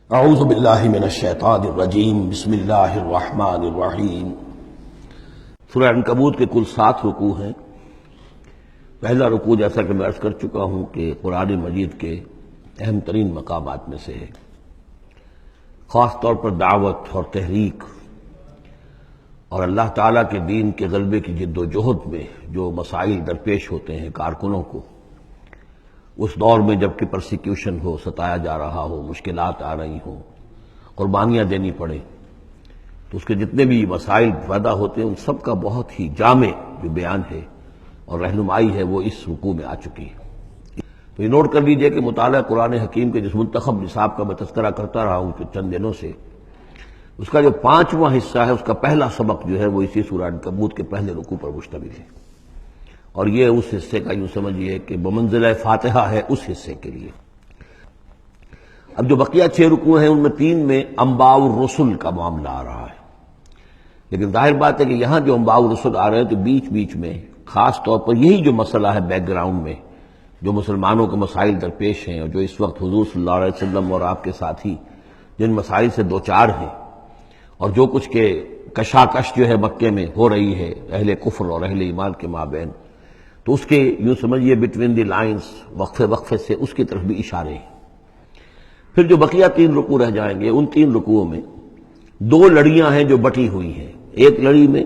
اعوذ باللہ من الشیطان الرجیم بسم اللہ الرحمن الرحیم۔ سورہ عنکبوت کے کل 7 رکوع ہیں۔ پہلا رکوع جیسا کہ میں عرض کر چکا ہوں کہ قرآن مجید کے اہم ترین مقامات میں سے ہے، خاص طور پر دعوت اور تحریک اور اللہ تعالیٰ کے دین کے غلبے کی جد و جہد میں جو مسائل درپیش ہوتے ہیں کارکنوں کو، اس دور میں جب کہ پرسیکیوشن ہو، ستایا جا رہا ہو، مشکلات آ رہی ہوں، قربانیاں دینی پڑیں، تو اس کے جتنے بھی مسائل پیدا ہوتے ہیں ان سب کا بہت ہی جامع جو بیان ہے اور رہنمائی ہے وہ اس رکوع میں آ چکی ہے۔ تو یہ نوٹ کر لیجئے کہ مطالعہ قرآن حکیم کے جس منتخب نصاب کا میں تذکرہ کرتا رہا ہوں چند دنوں سے، اس کا جو 5واں حصہ ہے، اس کا پہلا سبق جو ہے وہ اسی سورہ عنکبوت کے پہلے رکوع پر مشتمل ہے، اور یہ اس حصے کا یوں سمجھیے کہ بمنزلہ فاتحہ ہے اس حصے کے لیے۔ اب جو بقیہ 6 رکوع ہیں ان میں 3 میں انباء الرسل کا معاملہ آ رہا ہے، لیکن ظاہر بات ہے کہ یہاں جو انباء الرسل آ رہے ہیں تو بیچ بیچ میں خاص طور پر یہی جو مسئلہ ہے بیک گراؤنڈ میں جو مسلمانوں کے مسائل درپیش ہیں، اور جو اس وقت حضور صلی اللہ علیہ وسلم اور آپ کے ساتھی جن مسائل سے دوچار ہیں، اور جو کچھ کے کشاکش جو ہے مکے میں ہو رہی ہے اہل کفر اور اہل ایمان کے مابین، تو اس کے یوں سمجھیے بٹوین دی لائنز وقفے وقفے سے اس کی طرف بھی اشارے ہیں۔ پھر جو بقیہ 3 رکوع رہ جائیں گے، ان 3 رکوعوں میں 2 لڑیاں ہیں جو بٹی ہوئی ہیں۔ ایک لڑی میں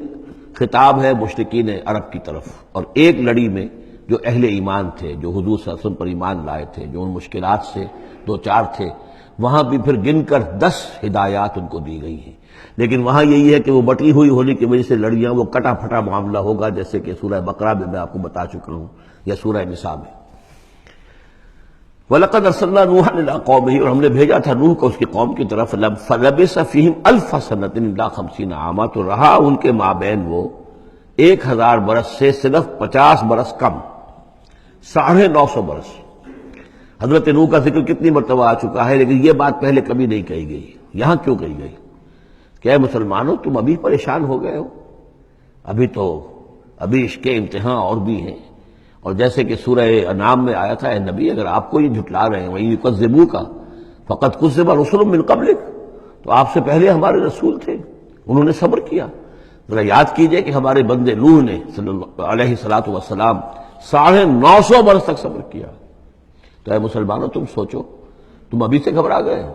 خطاب ہے مشرکین عرب کی طرف، اور ایک لڑی میں جو اہل ایمان تھے، جو حضور صلی اللہ علیہ وسلم پر ایمان لائے تھے، جو ان مشکلات سے دوچار تھے، وہاں بھی پھر گن کر 10 ہدایات ان کو دی گئی ہیں۔ لیکن وہاں یہی ہے کہ وہ بٹی ہوئی ہونے کی وجہ سے لڑیاں وہ کٹا پھٹا معاملہ ہوگا، جیسے کہ سورہ بقرہ میں آپ کو بتا چکا ہوں یا سورہ نساء میں۔ وَلَقَدْ أَرْسَلْنَا نُوحًا إِلَىٰ قَوْمِهِ، اور ہم نے بھیجا تھا نوح کو اس کی قوم کی طرف، فَلَبِثَ فِيهِمْ أَلْفَ سَنَةٍ إِلَّا 50 عَامًا، تو رہا ان کے مابین وہ 1000 برس سے صرف 50 برس کم، 950 برس۔ حضرت نوح کا ذکر کتنی مرتبہ آ چکا ہے، لیکن یہ بات پہلے کبھی نہیں کہی گئی، یہاں کیوں کہی گئی کہ اے مسلمانوں تم ابھی پریشان ہو گئے ہو، ابھی عشق امتحان اور بھی ہیں۔ اور جیسے کہ سورہ انعام میں آیا تھا، اے نبی اگر آپ کو یہ جھٹلا رہے ہیں وَإِن يُكَذِّبُوكَ فَقَدْ كُذِّبَ رُسُلٌ مِّن قَبْلِكَ، تو آپ سے پہلے ہمارے رسول تھے، انہوں نے صبر کیا۔ ذرا یاد کیجئے کہ ہمارے بندے نوح نے صلی اللہ علیہ السلام 950 برس تک صبر کیا۔ تو اے مسلمانوں تم سوچو، تم ابھی سے گھبرا گئے ہو۔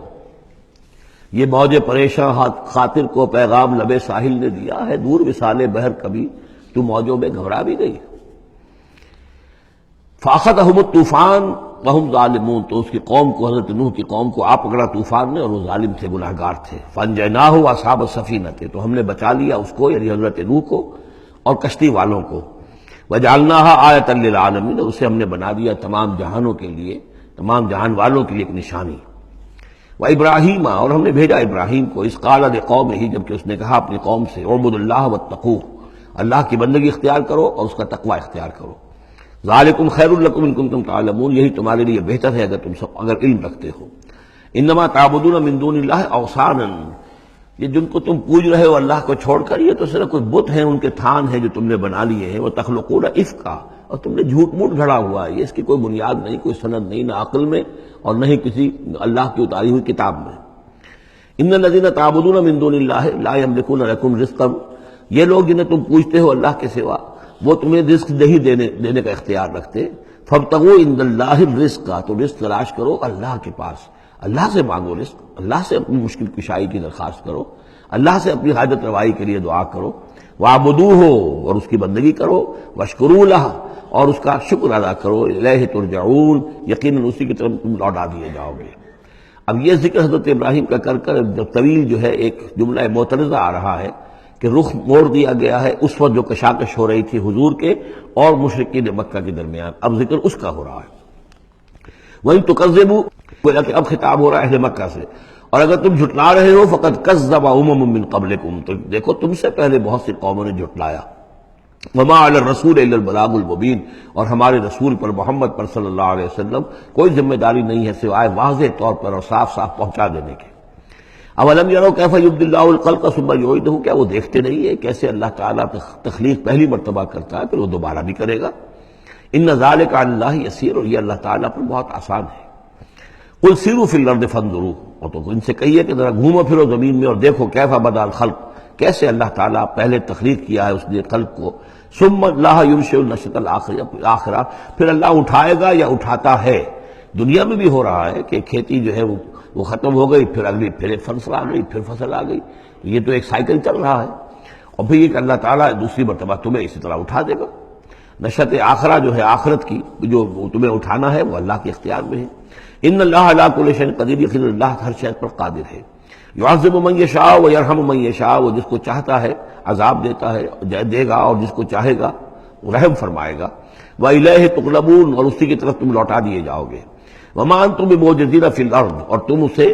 یہ موج پریشاں خاطر کو پیغام لبے ساحل نے دیا ہے، دور وصال بحر کبھی تو موجوں میں گھبرا بھی گئی۔ فَأَخَذَهُمُ الطُّوفَانُ وَهُمْ ظَالِمُونَ، تو اس کی قوم کو، حضرت نوح کی قوم کو آ پکڑا طوفان نے، اور وہ ظالم تھے، گناہگار تھے۔ فَأَنجَيْنَاهُ وَأَصْحَابَ السَّفِينَةِ، تو ہم نے بچا لیا اس کو یعنی حضرت نوح کو اور کشتی والوں کو۔ وَجَعَلْنَاهَا آیَةً لِّلْعَالَمِينَ، اسے ہم نے بنا دیا تمام جہانوں کے لیے، تمام جہان والوں کے لیے ایک نشانی۔ وَإِبْرَاهِيمَ، اور ہم نے بھیجا ابراہیم کو، اذ قال لقومہ، جبکہ اس نے کہا اپنی قوم سے، اعبدوا اللہ واتقوہ، اللہ کی بندگی اختیار کرو اور اس کا تقوی اختیار کرو۔ ذالکم خیر لکم ان کنتم تعلمون، یہی تمہارے لیے بہتر ہے اگر علم رکھتے ہو۔ انما تعبدون من دون اللہ اوثانا، یہ جن کو تم پوج رہے ہو اللہ کو چھوڑ کر، یہ تو صرف کوئی بت ہیں، ان کے تھان ہیں جو تم نے بنا لیے ہیں۔ وتخلقون افکا، اور تم نے جھوٹ موٹ گھڑا ہوا ہے، یہ اس کی کوئی بنیاد نہیں، کوئی سند نہیں، نہ عقل میں اور نہ ہی کسی اللہ کی اتاری ہوئی کتاب میں۔ ان الذین تعبدون من دون اللہ لا یملکون لکم رزقا، یہ لوگ جنہیں تم پوجتے ہو اللہ کے سوا، وہ تمہیں رزق نہیں دینے کا اختیار رکھتے۔ فابتغوا عند اللہ الرزق، تو رزق تلاش کرو اللہ کے پاس، اللہ سے مانگو رزق، اللہ سے اپنی مشکل کشائی کی درخواست کرو، اللہ سے اپنی حاجت روائی کے لیے دعا کرو۔ وَاعْبُدُوهُ، اور اس کی بندگی کرو، وَاشْكُرُوا لَهُ، اور اس کا شکر ادا کرو، الیہ ترجعون، یقیناً اسی کی طرف تم لوٹا دیے جاؤ گے۔ اب یہ ذکر حضرت ابراہیم کا کر طویل جو ہے ایک جملہ معترضہ آ رہا ہے کہ رخ موڑ دیا گیا ہے اس وقت جو کشاکش ہو رہی تھی حضور کے اور مشرکین مکہ کے درمیان، اب ذکر اس کا ہو رہا ہے۔ وَإِن تُكَذِّبُوا، گویا کہ اب خطاب ہو رہا ہے اہل مکہ سے، اور اگر تم جھٹلا رہے ہو فقد کذب امم من قبلکم، تو دیکھو تم سے پہلے بہت سی قوموں نے جھٹلایا۔ وما علی الرسول الا البلاغ المبین، اور ہمارے رسول پر محمد پر صلی اللہ علیہ وسلم کوئی ذمہ داری نہیں ہے سوائے واضح طور پر اور صاف صاف پہنچا دینے کے۔ اولم یروا کیف یبدی اللہ الخلق ثم یعیدہ، کیا وہ دیکھتے نہیں ہے کیسے اللہ تعالیٰ تخلیق پہلی مرتبہ کرتا ہے پھر وہ دوبارہ بھی کرے گا۔ ان ذلک علی اللہ یسیر، اور یہ اللہ تعالیٰ پر بہت آسان ہے۔ قل سیروا فی الارض فانظروا، اور تو ان سے کہیے کہ ذرا گھومو پھرو زمین میں اور دیکھو کیف بدا الخلق، کیسے اللہ تعالیٰ پہلے تخلیق کیا ہے اس نے خلق کو، ثم اللہ ينشئ النشأة الآخرہ، پھر اللہ اٹھائے گا یا اٹھاتا ہے۔ دنیا میں بھی ہو رہا ہے کہ کھیتی جو ہے وہ ختم ہو گئی، پھر اگلی پھر ایک فصل آ گئی، پھر فصل آ گئی، یہ تو ایک سائیکل چل رہا ہے، اور پھر یہ کہ اللہ تعالیٰ دوسری مرتبہ تمہیں اسی طرح اٹھا دے گا۔ نشأت آخرہ جو ہے آخرت کی، جو تمہیں اٹھانا ہے وہ اللہ کے اختیار میں ہے۔ ان اللہ علی کل شیء قدیر، یقینا اللہ ہر شے پر قادر ہے۔ یعذب من یشاء ویرحم من یشاء، وہ جس کو چاہتا ہے عذاب دیتا ہے دے گا، اور جس کو چاہے گا وہ رحم فرمائے گا۔ وإلیہ تقلبون، اور اسی کی طرف تم لوٹا دیے جاؤ گے۔ وما انتم بمعجزین فی الارض، اور تم اسے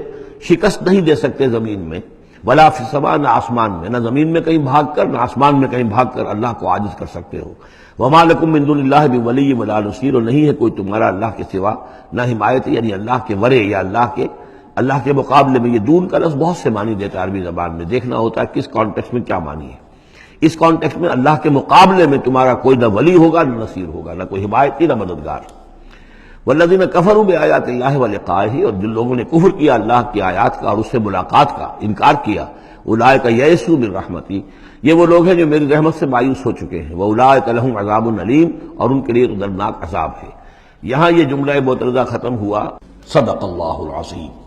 شکست نہیں دے سکتے زمین میں، ولا فی السماء، نہ آسمان میں، نہ زمین میں کہیں بھاگ کر نہ آسمان میں کہیں بھاگ کر اللہ کو عاجز کر سکتے ہو۔ وما لکم من دون اللہ بولی ولا نصیر، اور نہیں ہے کوئی تمہارا اللہ کے سوا نہ حمایت، یعنی اللہ کے ورے یا اللہ کے مقابلے میں۔ یہ دون کا لفظ بہت سے معنی دیتا ہے عربی زبان میں، دیکھنا ہوتا ہے کس کانٹیکسٹ میں کیا معنی ہے۔ اس کانٹیکسٹ میں اللہ کے مقابلے میں تمہارا کوئی نہ ولی ہوگا نہ نصیر ہوگا، نہ کوئی حمایتی نہ مددگار۔ والذین کفروا بآیات اللہ ولقائہ، اور جن لوگوں نے کفر کیا اللہ کی آیات کا اور اس سے ملاقات کا انکار کیا، اولئک یئسوا من رحمتی، یہ وہ لوگ ہیں جو میری رحمت سے مایوس ہو چکے ہیں۔ واولئک لہم عذاب علیم، اور ان کے لیے تو دردناک عذاب ہے۔ یہاں یہ جملہ مترجمہ ختم ہوا۔ صدق اللہ العظیم۔